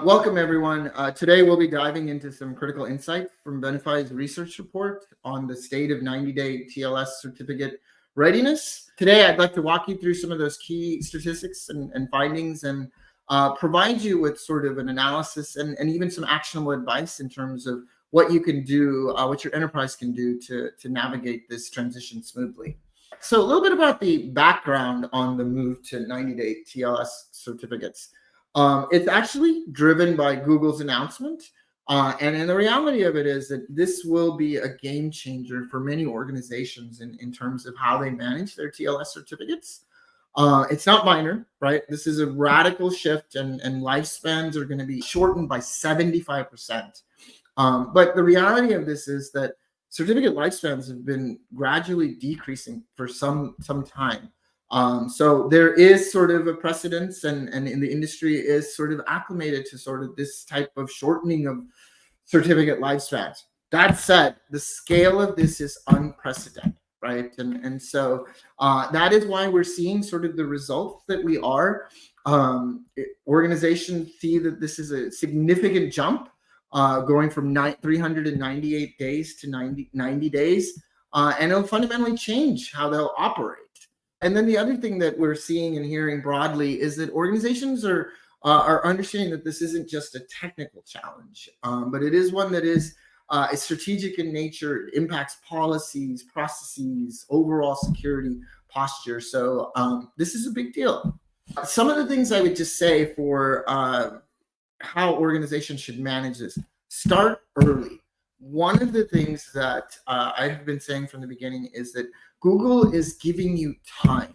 Welcome, everyone. Today, we'll be diving into some critical insight from Benify's research report on the state of 90-day TLS certificate readiness. Today, I'd like to walk you through some of those key statistics and findings and provide you with sort of an analysis and even some actionable advice in terms of what you can do, what your enterprise can do to navigate this transition smoothly. So a little bit about the background on the move to 90-day TLS certificates. It's actually driven by Google's announcement. And the reality of it is that this will be a game changer for many organizations in terms of how they manage their TLS certificates. It's not minor, right? This is a radical shift, and lifespans are going to be shortened by 75%. But the reality of this is that certificate lifespans have been gradually decreasing for some time. So there is sort of a precedence, and in the industry is sort of acclimated to sort of this type of shortening of certificate lifespans. That said, the scale of this is unprecedented, right? And so that is why we're seeing sort of the results that we are. Organizations see that this is a significant jump, going from 398 days to 90 days, and it'll fundamentally change how they'll operate. And then the other thing that we're seeing and hearing broadly is that organizations are understanding that this isn't just a technical challenge, but it is one that is strategic in nature. It impacts policies, processes, overall security posture. So this is a big deal. Some of the things I would just say for how organizations should manage this: start early. One of the things that I have been saying from the beginning is that Google is giving you time,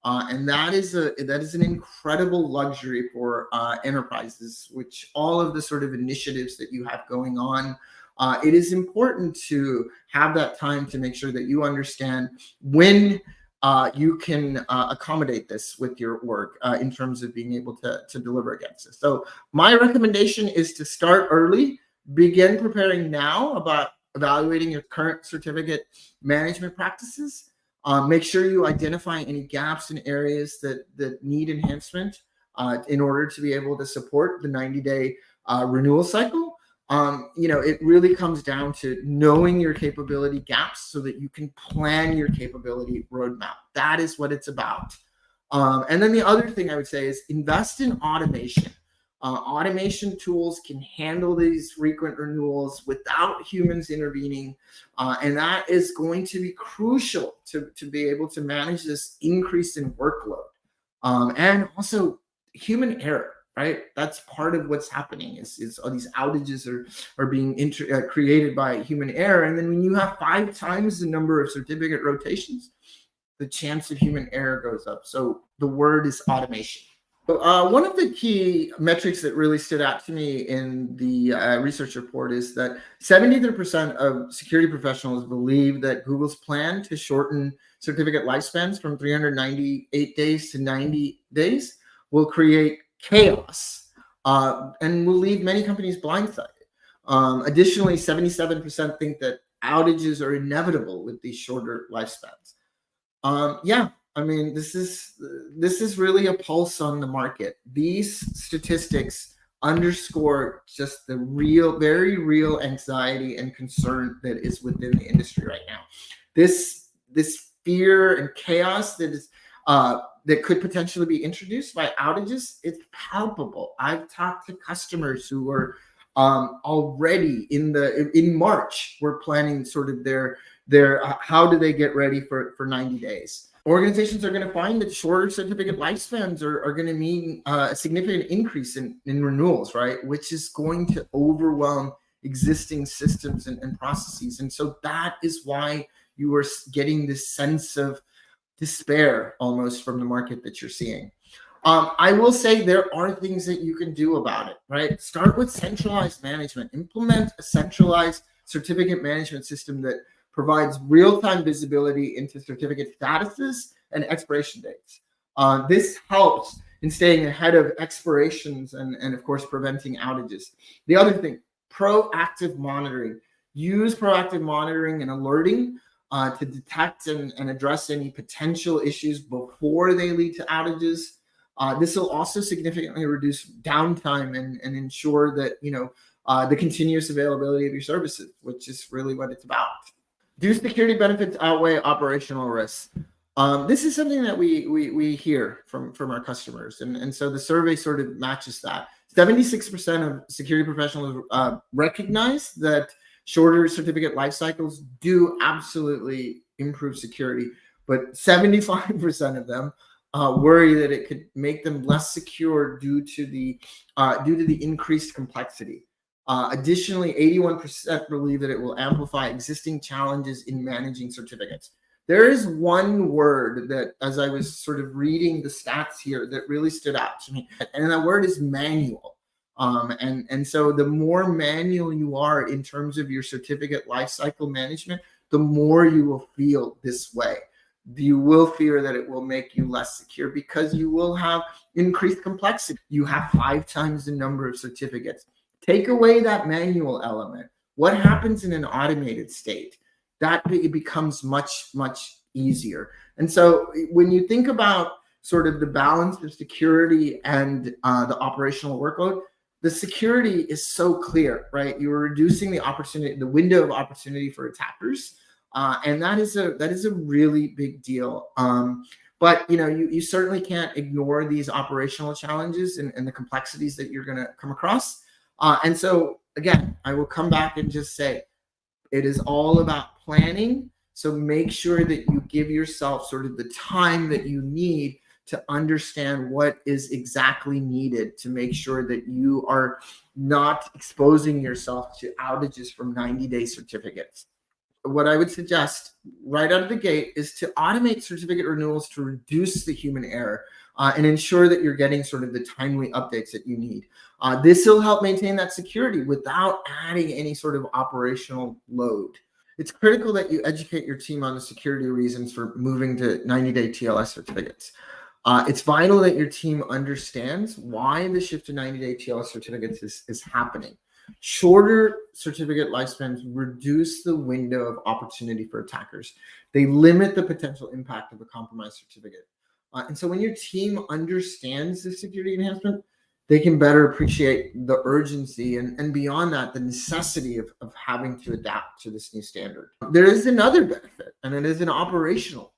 and that is an incredible luxury for enterprises. Which all of the sort of initiatives that you have going on, it is important to have that time to make sure that you understand when you can accommodate this with your work in terms of being able to deliver against this. So my recommendation is to start early. Begin preparing now about evaluating your current certificate management practices. Make sure you identify any gaps in areas that need enhancement in order to be able to support the 90-day renewal cycle. It really comes down to knowing your capability gaps so that you can plan your capability roadmap. That is what it's about. And then the other thing I would say is invest in automation. Automation tools can handle these frequent renewals without humans intervening, and that is going to be crucial to be able to manage this increase in workload. And also human error, right? That's part of what's happening is all these outages are being created by human error. And then when you have 5 times the number of certificate rotations, the chance of human error goes up. So the word is automation. One of the key metrics that really stood out to me in the research report is that 73% of security professionals believe that Google's plan to shorten certificate lifespans from 398 days to 90 days will create chaos and will leave many companies blindsided. Additionally, 77% think that outages are inevitable with these shorter lifespans. I mean, this is really a pulse on the market. These statistics underscore just the very real anxiety and concern that is within the industry right now. This fear and chaos that could potentially be introduced by outages, it's palpable. I've talked to customers who were already in March were planning sort of their how do they get ready for 90 days. Organizations are going to find that shorter certificate lifespans are going to mean a significant increase in renewals, right? Which is going to overwhelm existing systems and processes. And so that is why you are getting this sense of despair almost from the market that you're seeing. I will say there are things that you can do about it, right? Start with centralized management. Implement a centralized certificate management system that provides real-time visibility into certificate statuses and expiration dates. This helps in staying ahead of expirations and of course, preventing outages. The other thing, proactive monitoring. Use proactive monitoring and alerting to detect and address any potential issues before they lead to outages. This will also significantly reduce downtime and ensure that the continuous availability of your services, which is really what it's about. Do security benefits outweigh operational risks? This is something that we hear from our customers, and so the survey sort of matches that. 76% of security professionals recognize that shorter certificate life cycles do absolutely improve security, but 75% of them worry that it could make them less secure due to the increased complexity. Additionally, 81% believe that it will amplify existing challenges in managing certificates. There is one word that, as I was sort of reading the stats here, that really stood out to me, and that word is manual. And so the more manual you are in terms of your certificate lifecycle management, the more you will feel this way. You will fear that it will make you less secure because you will have increased complexity. You have 5 times the number of certificates. Take away that manual element. What happens in an automated state? That it becomes much, much easier. And so when you think about sort of the balance of security and the operational workload, the security is so clear, right? You're reducing the opportunity, the window of opportunity for attackers, and that is a really big deal. But you certainly can't ignore these operational challenges and the complexities that you're going to come across. And so again, I will come back and just say, it is all about planning. So make sure that you give yourself sort of the time that you need to understand what is exactly needed to make sure that you are not exposing yourself to outages from 90-day certificates. What I would suggest right out of the gate is to automate certificate renewals to reduce the human error and ensure that you're getting sort of the timely updates that you need. This will help maintain that security without adding any sort of operational load. It's critical that you educate your team on the security reasons for moving to 90-day TLS certificates. It's vital that your team understands why the shift to 90-day TLS certificates is happening. Shorter certificate lifespans reduce the window of opportunity for attackers. They limit the potential impact of a compromised certificate. And so when your team understands the security enhancement, they can better appreciate the urgency and beyond that, the necessity of having to adapt to this new standard. There is another benefit, and it is an operational.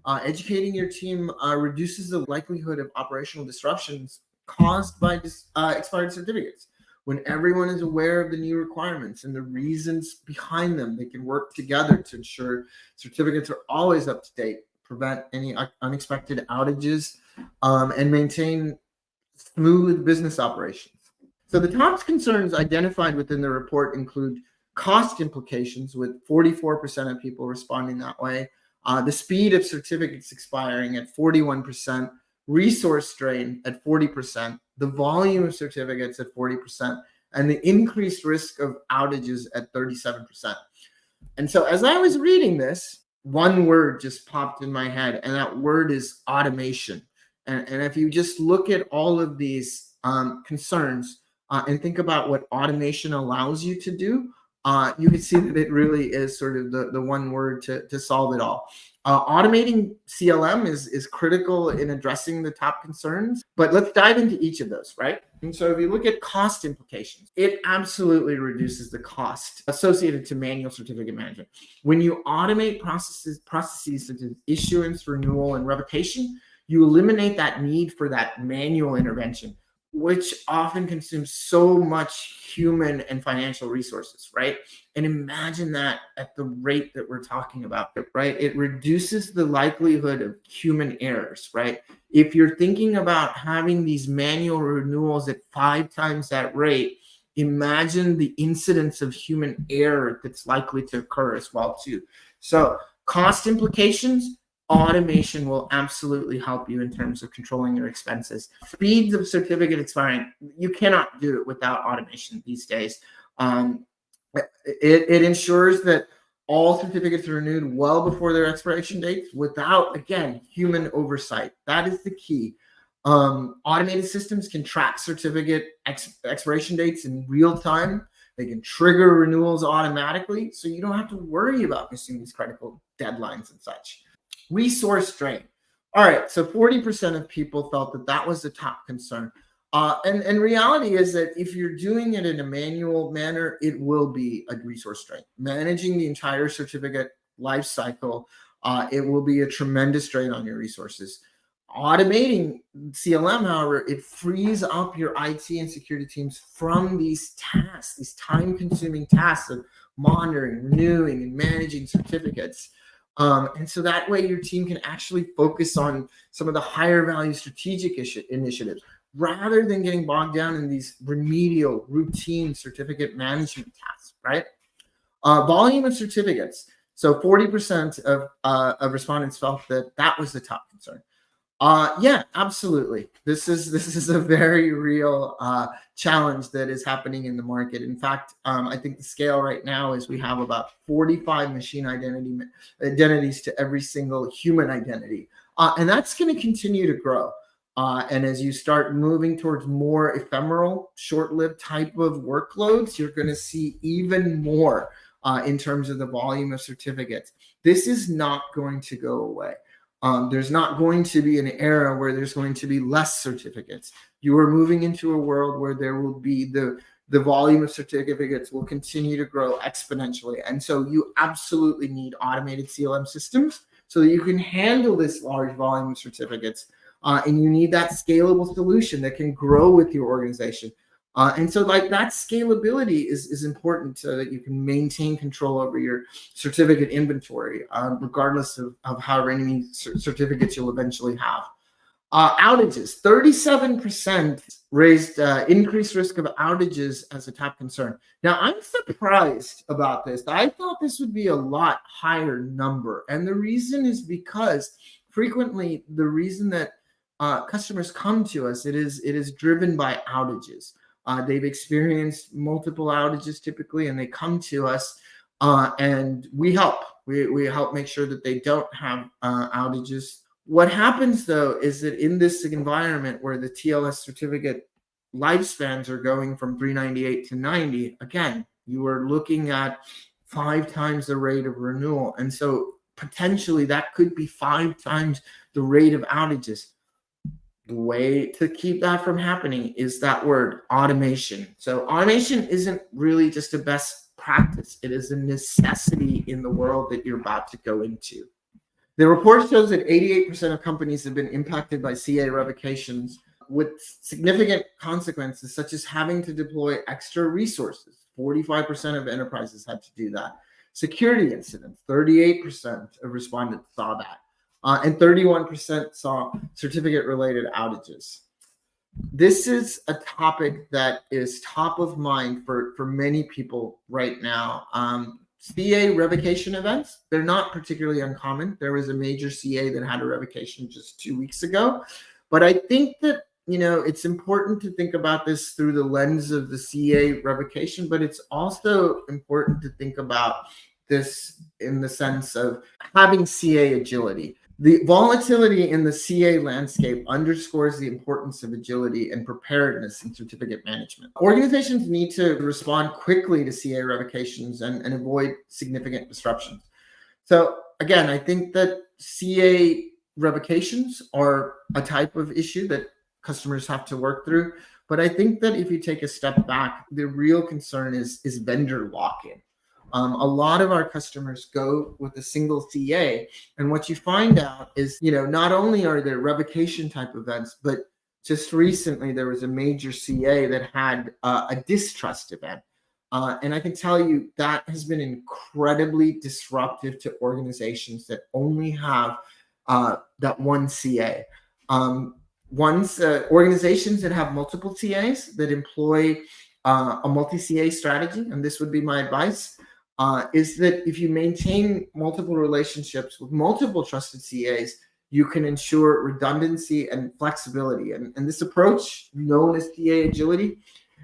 Educating your team reduces the likelihood of operational disruptions caused by expired certificates. When everyone is aware of the new requirements and the reasons behind them, they can work together to ensure certificates are always up to date, prevent any unexpected outages, and maintain smooth business operations. So the top concerns identified within the report include cost implications, with 44% of people responding that way, the speed of certificates expiring at 41%, resource strain at 40%, the volume of certificates at 40%, and the increased risk of outages at 37%. And so as I was reading this, one word just popped in my head, and that word is automation. And if you just look at all of these concerns and think about what automation allows you to do, you can see that it really is sort of the one word to solve it all. Automating CLM is critical in addressing the top concerns, but let's dive into each of those, right? And so if you look at cost implications, it absolutely reduces the cost associated to manual certificate management. When you automate processes such as issuance, renewal, and revocation, you eliminate that need for that manual intervention, which often consumes so much human and financial resources, right? And imagine that at the rate that we're talking about, right? It reduces the likelihood of human errors, right? If you're thinking about having these manual renewals at 5 times that rate, imagine the incidence of human error that's likely to occur as well, too. So cost implications, automation will absolutely help you in terms of controlling your expenses. Speeds of certificate expiring, you cannot do it without automation these days. It ensures that all certificates are renewed well before their expiration dates without, again, human oversight. That is the key. Automated systems can track certificate expiration dates in real time. They can trigger renewals automatically, so you don't have to worry about missing these critical deadlines and such. Resource strain. All right, so 40% of people felt that that was the top concern. And reality is that if you're doing it in a manual manner, it will be a resource strain. Managing the entire certificate life cycle, it will be a tremendous strain on your resources. Automating CLM, however, it frees up your IT and security teams from these tasks, these time-consuming tasks of monitoring, renewing, and managing certificates. And so that way your team can actually focus on some of the higher value strategic initiatives rather than getting bogged down in these remedial routine certificate management tasks, right? Volume of certificates. So 40% of respondents felt that that was the top concern. Yeah, absolutely. This is a very real challenge that is happening in the market. In fact, I think the scale right now is we have about 45 machine identities to every single human identity, and that's going to continue to grow. And as you start moving towards more ephemeral, short-lived type of workloads, you're going to see even more in terms of the volume of certificates. This is not going to go away. There's not going to be an era where there's going to be less certificates. You are moving into a world where there will be the volume of certificates will continue to grow exponentially. And so you absolutely need automated CLM systems so that you can handle this large volume of certificates. And you need that scalable solution that can grow with your organization. And so like that scalability is important so that you can maintain control over your certificate inventory, regardless of how many certificates you'll eventually have. Outages, 37% raised increased risk of outages as a top concern. Now, I'm surprised about this. I thought this would be a lot higher number. And the reason is because frequently the reason that customers come to us, it is driven by outages. They've experienced multiple outages typically, and they come to us, and we help. We help make sure that they don't have outages. What happens, though, is that in this environment where the TLS certificate lifespans are going from 398 to 90, again, you are looking at 5 times the rate of renewal. And so potentially that could be 5 times the rate of outages. The way to keep that from happening is that word, automation. So automation isn't really just a best practice. It is a necessity in the world that you're about to go into. The report shows that 88% of companies have been impacted by CA revocations with significant consequences, such as having to deploy extra resources. 45% of enterprises had to do that. Security incidents, 38% of respondents saw that. And 31% saw certificate-related outages. This is a topic that is top of mind for many people right now. CA revocation events, they're not particularly uncommon. There was a major CA that had a revocation just 2 weeks ago. But I think that, it's important to think about this through the lens of the CA revocation, but it's also important to think about this in the sense of having CA agility. The volatility in the CA landscape underscores the importance of agility and preparedness in certificate management. Organizations need to respond quickly to CA revocations and avoid significant disruptions. So again, I think that CA revocations are a type of issue that customers have to work through. But I think that if you take a step back, the real concern is vendor lock-in. A lot of our customers go with a single CA, and what you find out is, not only are there revocation type events, but just recently there was a major CA that had a distrust event. And I can tell you that has been incredibly disruptive to organizations that only have that one CA. Organizations that have multiple CAs that employ a multi-CA strategy, and this would be my advice, is that if you maintain multiple relationships with multiple trusted CAs, you can ensure redundancy and flexibility. And this approach, known as CA agility,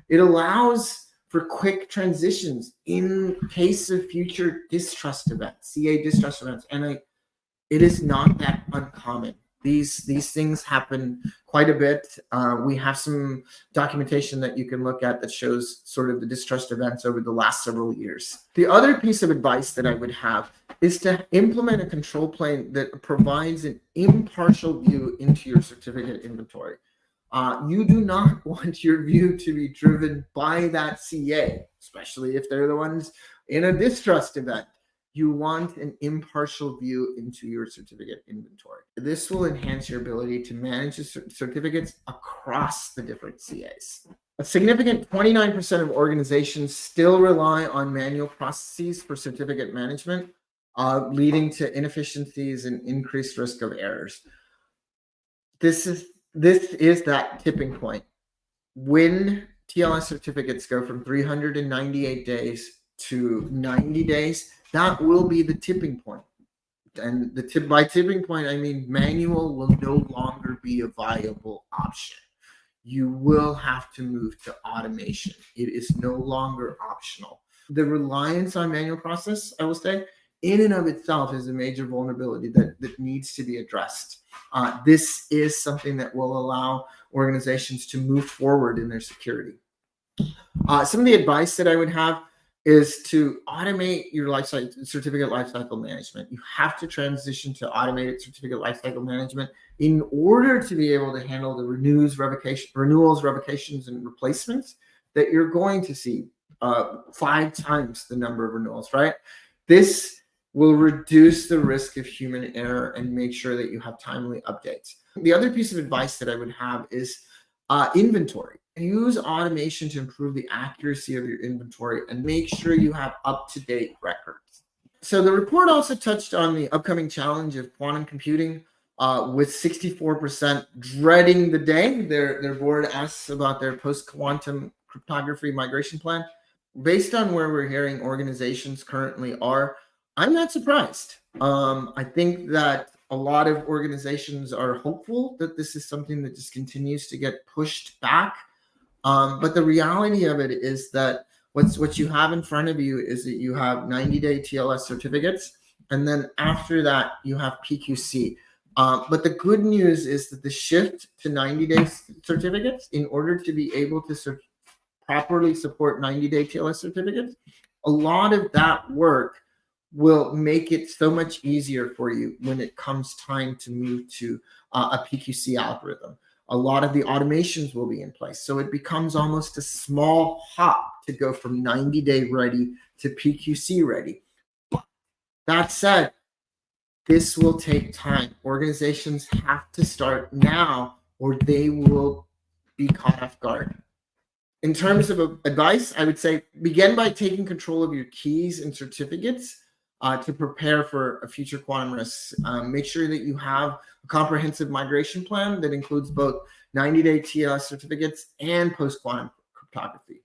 it allows for quick transitions in case of future distrust events, CA distrust events. And it is not that uncommon. These things happen quite a bit. We have some documentation that you can look at that shows sort of the distrust events over the last several years. The other piece of advice that I would have is to implement a control plane that provides an impartial view into your certificate inventory. You do not want your view to be driven by that CA, especially if they're the ones in a distrust event. You want an impartial view into your certificate inventory. This will enhance your ability to manage the certificates across the different CAs. A significant 29% of organizations still rely on manual processes for certificate management, leading to inefficiencies and increased risk of errors. This is that tipping point. When TLS certificates go from 398 days to 90 days, that will be the tipping point. And by tipping point, I mean manual will no longer be a viable option. You will have to move to automation. It is no longer optional. The reliance on manual process, I will say, in and of itself is a major vulnerability that needs to be addressed. This is something that will allow organizations to move forward in their security. Some of the advice that I would have is to automate your certificate lifecycle management. You have to transition to automated certificate lifecycle management in order to be able to handle the renewals, revocations, and replacements that you're going to see 5 times the number of renewals, right? This will reduce the risk of human error and make sure that you have timely updates. The other piece of advice that I would have is inventory. Use automation to improve the accuracy of your inventory and make sure you have up-to-date records. So the report also touched on the upcoming challenge of quantum computing, with 64% dreading the day their board asks about their post-quantum cryptography migration plan. Based on where we're hearing organizations currently are, I'm not surprised. I think that a lot of organizations are hopeful that this is something that just continues to get pushed back. But the reality of it is that what you have in front of you is that you have 90-day TLS certificates, and then after that you have PQC. But the good news is that the shift to 90-day certificates, in order to be able to properly support 90-day TLS certificates, a lot of that work will make it so much easier for you when it comes time to move to a PQC algorithm. A lot of the automations will be in place. So it becomes almost a small hop to go from 90-day ready to PQC ready. But that said, this will take time. Organizations have to start now or they will be caught off guard. In terms of advice, I would say begin by taking control of your keys and certificates to prepare for a future quantum risks. Make sure that you have a comprehensive migration plan that includes both 90-day TLS certificates and post-quantum cryptography.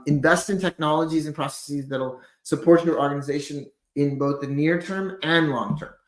Invest in technologies and processes that'll support your organization in both the near term and long term.